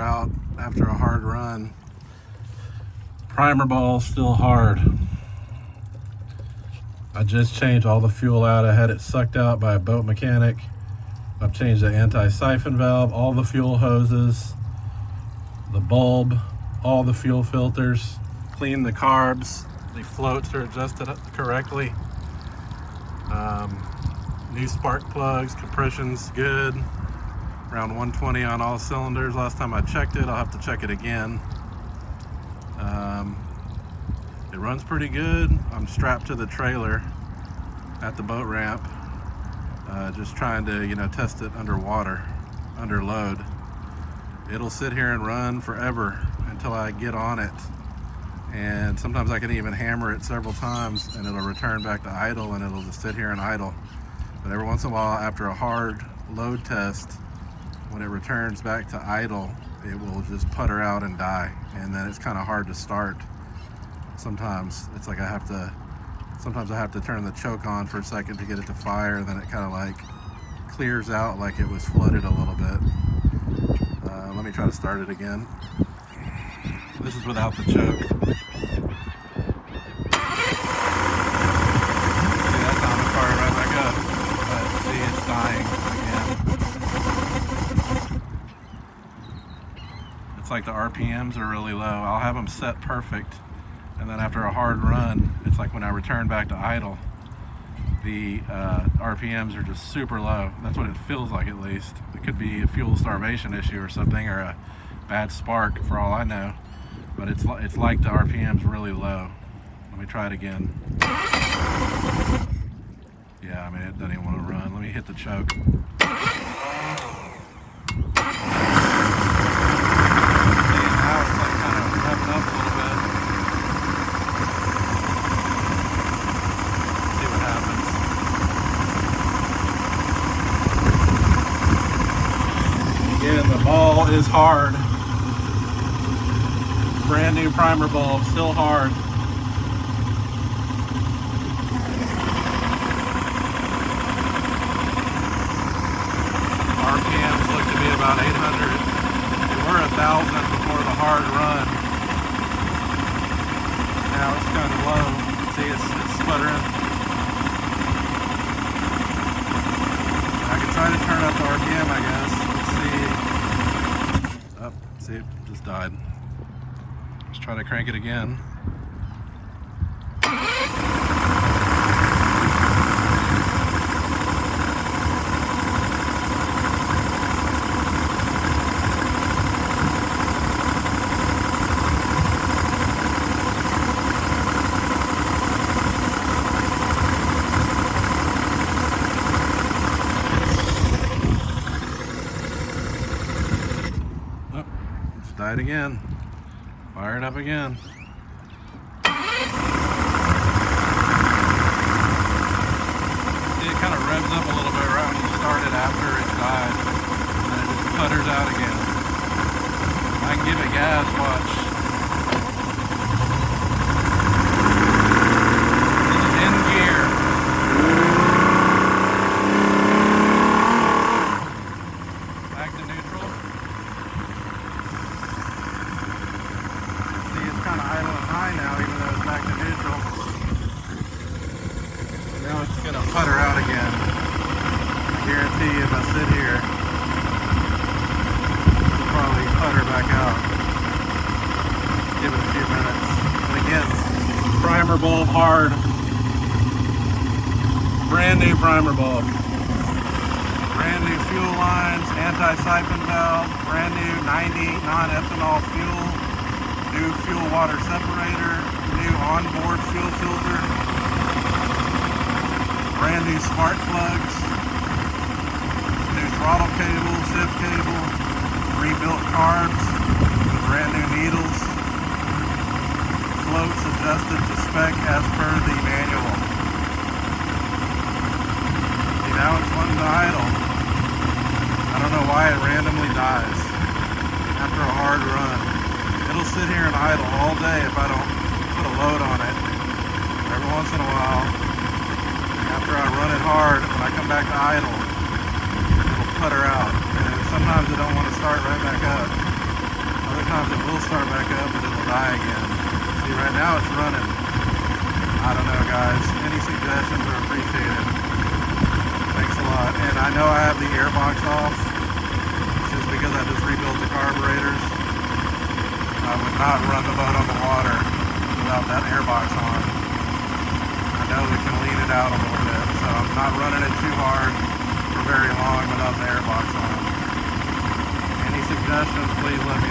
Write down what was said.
out after a hard run. Primer ball still hard. I just changed all the fuel out. I had it sucked out by a boat mechanic. I've changed the anti-siphon valve, all the fuel hoses, the bulb, all the fuel filters, cleaned the carbs. The floats are adjusted correctly. New spark plugs, compression's good. Around 120 on all cylinders. Last time I checked it, I'll have to check it again. It runs pretty good. I'm strapped to the trailer at the boat ramp, just trying to, test it underwater, under load. It'll sit here and run forever until I get on it. And sometimes I can even hammer it several times and it'll return back to idle, and it'll just sit here and idle. But every once in a while, after a hard load test, when it returns back to idle, it will just putter out and die. And then it's kind of hard to start. Sometimes it's like sometimes I have to turn the choke on for a second to get it to fire, and then it kind of like clears out like it was flooded a little bit. Let me try to start it again. This is without the choke. See, that's on the fire right back up. But see, it's dying again. It's like the RPMs are really low. I'll have them set perfect, and then after a hard run, it's like when I return back to idle, the RPMs are just super low. That's what it feels like, at least. It could be a fuel starvation issue or something, or a bad spark for all I know. But it's like the RPM's really low. Let me try it again. Yeah, I mean, it doesn't even want to run. Let me hit the choke. See, now it's like kind of revving up a little bit. See what happens. Again, the ball is hard. Brand new primer bulb, still hard. RPMs look to be about 800. They were 1,000 before the hard run. Now it's kind of low. See, it's sputtering. I can try to turn up the RPM, I guess. Let's see. Oh, see, it just died. Let's try to crank it again. Oh, it's died again. Fire it up again. See, it kind of revs up a little bit right when you start it after it's died, and then it just putters out again. I can give it gas, watch. This is in gear. Back to neutral. Kind of idling high now, even though it's back to neutral. Now it's going to putter out again. I guarantee you, if I sit here, it'll probably putter back out. Give it a few minutes. And again, primer bulb hard. Brand new primer bulb. Brand new fuel lines, anti-siphon valve, brand new 90 non-ethanol fuel. New fuel water separator, new onboard fuel filter, brand new spark plugs, new throttle cable, shift cable, rebuilt carbs with brand new needles, floats adjusted to spec as per the manual. See, now it's running to idle. I don't know why it randomly dies after a hard run. It'll sit here and idle all day if I don't put a load on it. Every once in a while, after I run it hard, when I come back to idle, it'll putter out. And sometimes it don't want to start right back up. sometimes it will start back up and it'll die again. See, right now it's running. I don't know, guys. Any suggestions are appreciated. Thanks a lot. And I know I have the air box off. It's just because I just rebuilt the carburetors. I would not run the boat on the water without that air box on. I know we can lean it out a little bit, so I'm not running it too hard for very long without the air box on. Any suggestions, please let me